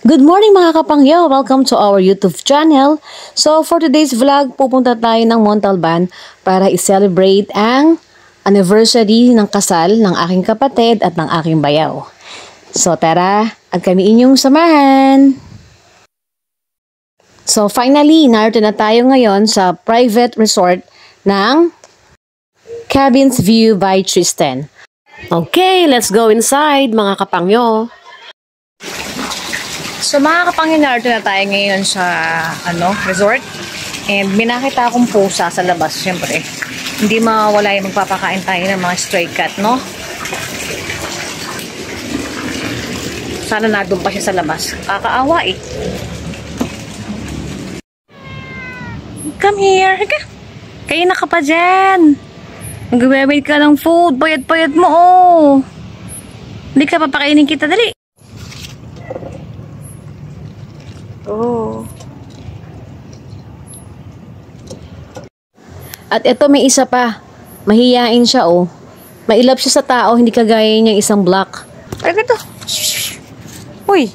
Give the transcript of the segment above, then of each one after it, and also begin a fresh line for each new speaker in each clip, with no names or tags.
Good morning mga kapangyo! Welcome to our YouTube channel. So for today's vlog, pupunta tayo ng Montalban para i-celebrate ang anniversary ng kasal ng aking kapatid at ng aking bayaw. So tara, at kami inyong samahan! So finally, narito na tayo ngayon sa private resort ng Cabins View by Tristan. Okay, let's go inside mga kapangyo! So mga kapangyo, na tayo ngayon sa resort. And binakita akong pusa sa labas, syempre. Hindi mawala yung magpapakain tayo ng mga stray cat, no? Sana nadun pa siya sa labas. Kakaawa eh. Come here. Kayo na ka pa dyan. Nag-wait ka ng food. Payat-payat mo, oh. Hindi ka papakainin kita, dali. Oh. At ito may isa pa. Mahiyain siya, oh. Mailap siya sa tao, hindi kagaya niyang isang black. Ano ito? Uy.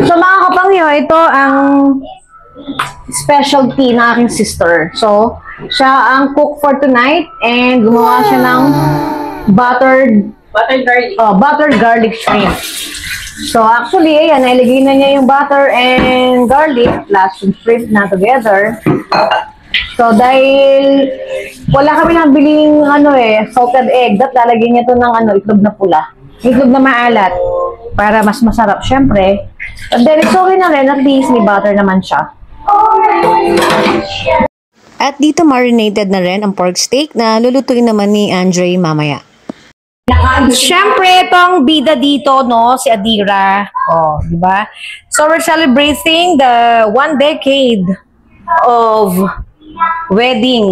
So mga kapangyo, ito ang specialty ng aking sister. So, siya ang cook for tonight and gumawa siya ng buttered garlic shrimp. So actually, ayan, nailagay na niya yung butter and garlic plus yung shrimp na together. So dahil wala kami nang biling salted egg, lalagyan niya to ng itlog na pula. Itlog na maalat para mas masarap syempre. And then it's okay na rin, at least may butter naman siya. At dito marinated na rin ang pork steak na lulutuin naman ni Andre mamaya. Siyempre, itong bida dito, no, si Adira. Oh, di ba? So, we're celebrating the 1 decade of wedding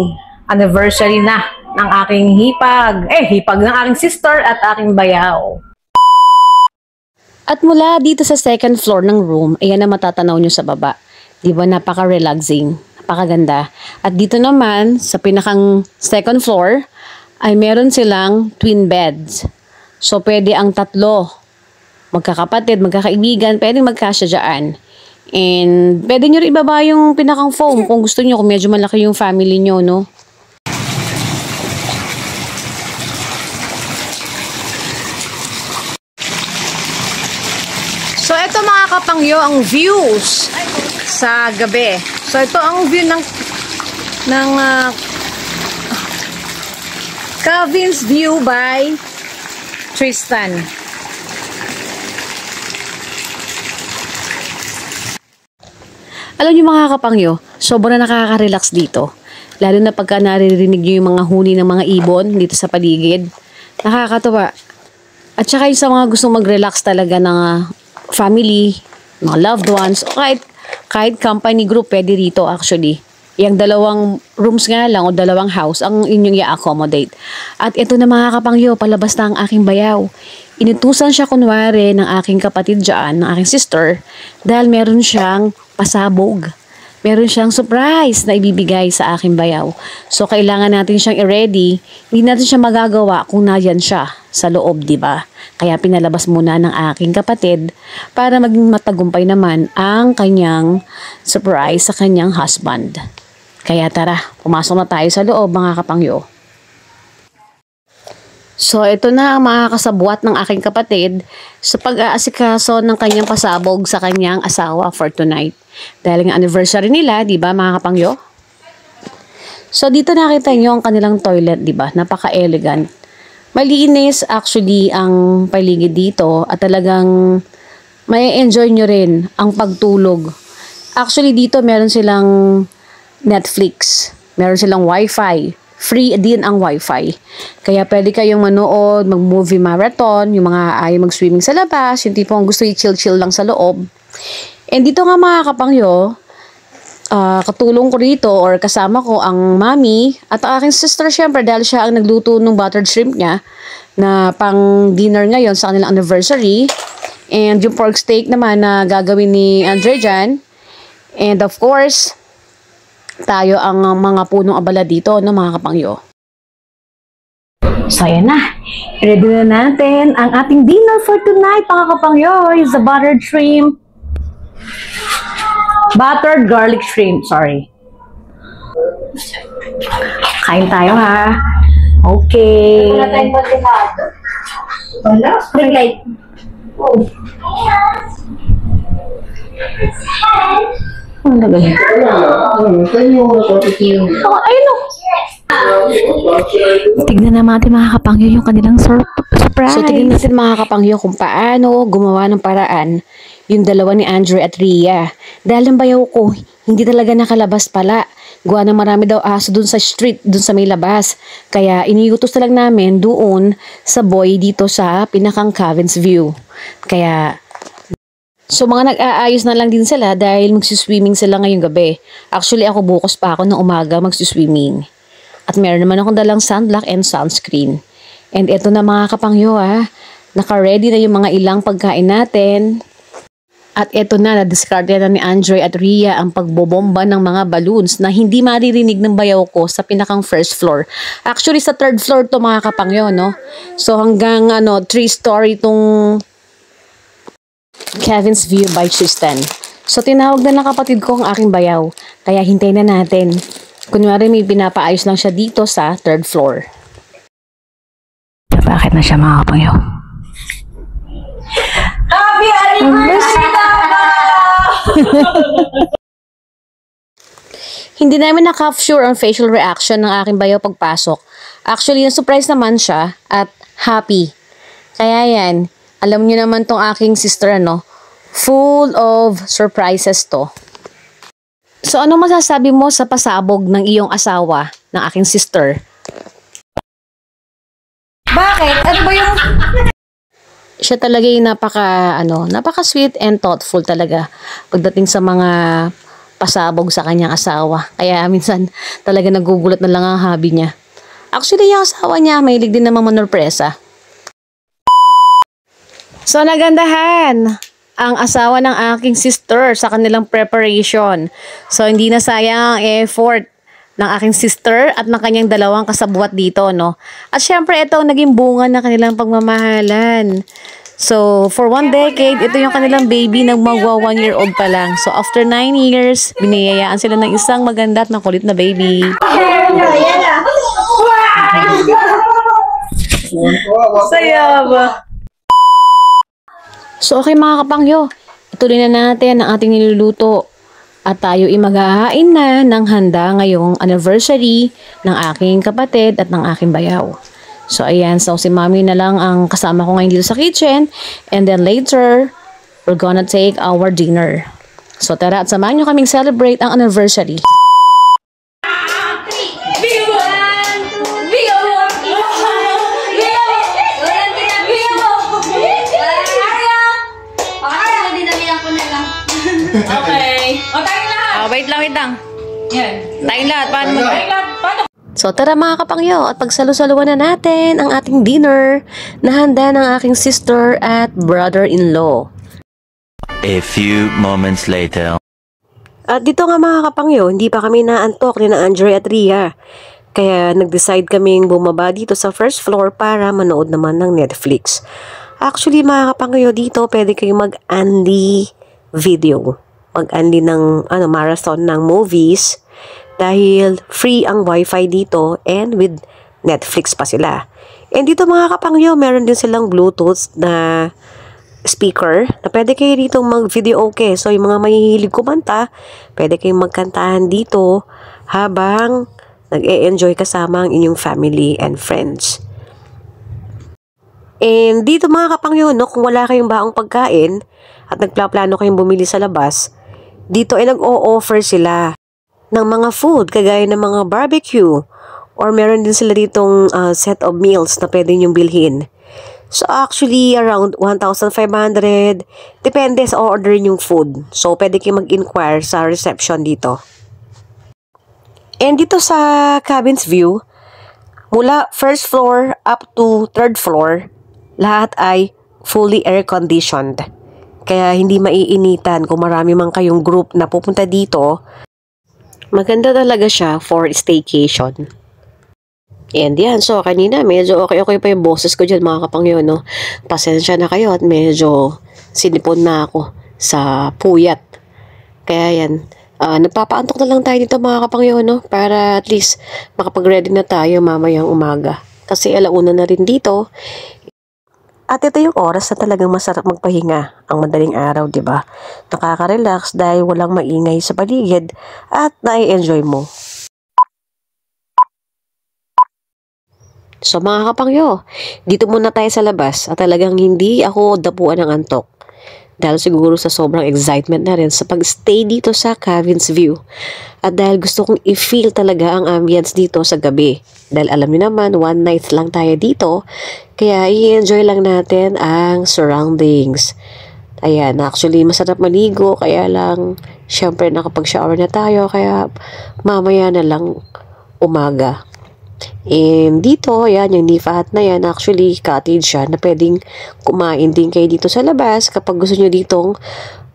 anniversary na ng aking hipag ng aking sister at aking bayaw. At mula dito sa second floor ng room, ayan na matatanaw nyo sa baba. Di ba, napaka-relaxing, napakaganda. At dito naman, sa pinakang second floor, ay meron silang twin beds. So, pwede ang tatlo. Magkakapatid, magkakaibigan, pwede magkasya dyan. And, pwede nyo rin ibaba yung pinakang foam kung gusto nyo, kung medyo malaki yung family nyo, no? So, ito mga kapangyo, ang views sa gabi. So, ito ang view ng Cabins View by Tristan. Alam niyo mga kapangyo, sobrang nakaka-relax dito. Lalo na pagka naririnig niyo yung mga huni ng mga ibon dito sa paligid. Nakakatuwa. At saka yung sa mga gustong mag-relax talaga ng family, mga loved ones, o kahit company group, pwede rito actually. Yung dalawang rooms nga lang o dalawang house ang inyong i-accommodate. At ito na mga kapangyo, palabas na ang aking bayaw. Inutusan siya kunwari ng aking kapatid dyan, ng aking sister, dahil meron siyang pasabog. Meron siyang surprise na ibibigay sa aking bayaw. So, kailangan natin siyang i-ready. Hindi natin siya magagawa kung nayan siya sa loob, di ba? Kaya pinalabas muna ng aking kapatid para maging matagumpay naman ang kanyang surprise sa kanyang husband. Kaya tara, pumasok na tayo sa loob mga kapangyo. So ito na ang mga kasabwat ng aking kapatid sa pag-aasikaso ng kanyang pasabog sa kanyang asawa for tonight. Dahil ang anniversary nila, di ba mga kapangyo? So dito nakita nyo ang kanilang toilet, di ba? Napaka-elegant. Malinis actually ang paligid dito at talagang may enjoy nyo rin ang pagtulog. Actually dito meron silang Netflix. Meron silang Wi-Fi. Free din ang Wi-Fi. Kaya pwede kayong manood, mag-movie marathon, yung mga ayaw mag-swimming sa labas, yung tipong gusto i-chill-chill lang sa loob. And dito nga mga kapangyo, katulong ko rito or kasama ko ang mami at ang aking sister syempre dahil siya ang nagluto ng buttered shrimp niya na pang dinner ngayon sa kanilang anniversary. And yung pork steak naman na gagawin ni Andre dyan. And of course, tayo ang mga punong abala dito, no mga kapangyo. So, ayan na. Ready na natin ang ating dinner for tonight, mga kapangyoy. Is the buttered shrimp. Buttered garlic shrimp, sorry. Kain tayo, ha? Okay.
Wala tayong batihado. Wala. Spring Oh.
Ano na ganyan? Oh, ayun o. Tignan natin mga kapangyo yung kanilang surprise. So, tignan natin mga kapangyo kung paano gumawa ng paraan yung dalawa ni Andre at Rhea. Dahil ang bayaw ko, hindi talaga nakalabas pala. Gawa na marami daw aso dun sa street, dun sa may labas. Kaya iniutos na lang namin doon sa boy dito sa pinakang Cabins View. Kaya, so mga nag-aayos na lang din sila dahil magsiswimming sila ngayong gabi. Actually ako bukas pa ako ng umaga magsiswimming. At meron naman akong dalang sunblock and sunscreen. And eto na mga kapangyo naka-ready na yung mga ilang pagkain natin. At eto na, na-discard na ni Andre at Rhea ang pagbobomba ng mga balloons na hindi maririnig ng bayaw ko sa pinakang first floor. Actually sa third floor to mga kapangyo, no? So hanggang 3-story tong Cabins View by Tristan. So tinawag na ng kapatid ko ang aking bayaw. Kaya hintayin na natin. Kunwari may pinapaayos lang siya dito sa third floor. Bakit na siya mga kapangyo?
Happy anniversary, Tama!
Hindi namin na-capture ang facial reaction ng aking bayaw pagpasok. Actually, na-surprise naman siya at happy. Kaya yan, alam niyo naman tong aking sister, full of surprises to. So, ano masasabi mo sa pasabog ng iyong asawa, ng aking sister?
Bakit? Ano ba yung...
Siya talaga yung napaka-sweet and thoughtful talaga pagdating sa mga pasabog sa kanyang asawa. Kaya minsan talaga nagugulat na lang ang hobby niya. Actually, yung asawa niya, mahilig din naman manurpresa. So, nagandahan ang asawa ng aking sister sa kanilang preparation. So, hindi na sayang ang effort ng aking sister at ng kanyang dalawang kasabuat dito, no? At syempre, ito ang naging bunga ng kanilang pagmamahalan. So, for 1 decade, ito yung kanilang baby na magwa 1-year-old pa lang. So, after 9 years, biniyayaan sila ng isang maganda at makulit na baby.
Saya ba?
So, okay mga kapangyo, ituloy na natin ang ating niluluto. At tayo mag-ahain na ng handa ngayong anniversary ng aking kapatid at ng aking bayaw. So, ayan. So, si Mami na lang ang kasama ko ngayon dito sa kitchen. And then later, we're gonna take our dinner. So, tara at samahan nyo kaming celebrate ang anniversary.
Okay. O, tayong lahat.
Wait lang.
Yan.
Tayong lahat. Paano mo?
Tayong lahat. Paano?
So tara mga kapangyo at pagsalu-saluan na natin ang ating dinner na handa ng aking sister at brother-in-law.
A few moments later.
At dito nga mga kapangyo, hindi pa kami naantok ni na Andre at Rhea. Kaya nag-decide kaming bumaba dito sa first floor para manood naman ng Netflix. Actually mga kapangyo, dito pwede kayong mag-unli video. Mag-unli ng marathon ng movies dahil free ang wifi dito and with Netflix pa sila. And dito mga kapangyo, meron din silang Bluetooth na speaker na pwede kayo dito mag-video okay. So yung mga mahihilig kumanta, pwede kayong magkantahan dito habang nag-e-enjoy kasama ang inyong family and friends. And dito mga kapangyo, kung wala kayong baong pagkain at nagplaplano kayong bumili sa labas, dito ay nag-o-offer sila ng mga food kagaya ng mga barbecue or meron din sila ditong set of meals na pwede nyong bilhin. So actually around 1,500 depende sa order yung food. So pwede kayong mag-inquire sa reception dito. And dito sa Cabins View, mula first floor up to third floor, lahat ay fully air-conditioned. Kaya hindi maiinitan kung marami man kayong group na pupunta dito. Maganda talaga siya for staycation. And yan, so kanina medyo okay pa yung boses ko dyan mga kapangyo, no? Pasensya na kayo at medyo sinipon na ako sa puyat. Kaya yan, nagpapaantok na lang tayo dito mga kapangyo, no? Para at least makapag-ready na tayo mamayang umaga. Kasi alauna na rin dito. At ito yung oras na talagang masarap magpahinga ang madaling araw, di ba? Nakaka-relax dahil walang maingay sa paligid at nai-enjoy mo. So mga kapangyo, dito muna tayo sa labas at talagang hindi ako dapuan ng antok. Dahil siguro sa sobrang excitement na rin sa pag-stay dito sa Cavin's View. At dahil gusto kong i-feel talaga ang ambience dito sa gabi. Dahil alam niyo naman, one night lang tayo dito. Kaya i-enjoy lang natin ang surroundings. Ayan, actually masarap maligo. Kaya lang, syempre nakapag-shower na tayo. Kaya mamaya na lang umaga. And dito, yan, yung Nifa Hut na yan, actually, cottage siya na pwedeng kumain din kayo dito sa labas kapag gusto nyo ditong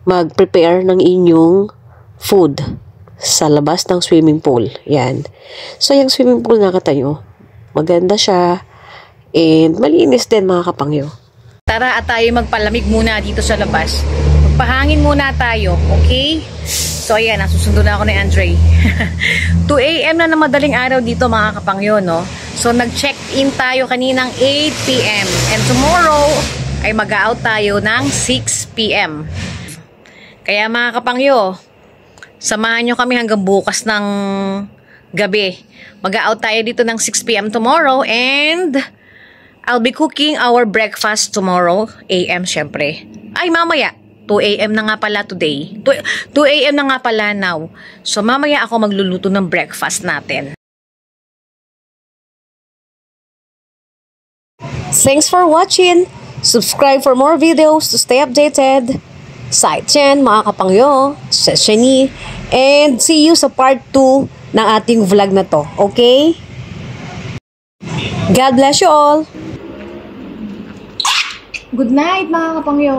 mag-prepare ng inyong food sa labas ng swimming pool. Yan. So, yung swimming pool nakita nyo, maganda siya and malinis din mga kapangyo. Tara at tayo magpalamig muna dito sa labas. Magpahangin muna tayo, okay? So, ayan, nasusundo na ako ni Andre. 2 AM na madaling araw dito mga kapangyo, no? So, nag-check-in tayo kaninang 8 PM. And tomorrow, ay mag-out tayo ng 6 PM. Kaya mga kapangyo, samahan nyo kami hanggang bukas ng gabi. Mag-out tayo dito ng 6 PM tomorrow and I'll be cooking our breakfast tomorrow, AM syempre. Ay, mamaya. 2 AM na nga pala today. 2 AM na nga pala now. So, mamaya ako magluluto ng breakfast natin. Thanks for watching. Subscribe for more videos to stay updated. Side Chen, mga kapangyo, Sheni, and see you sa part 2 ng ating vlog na to. Okay? God bless you all.
Good night, mga kapangyo.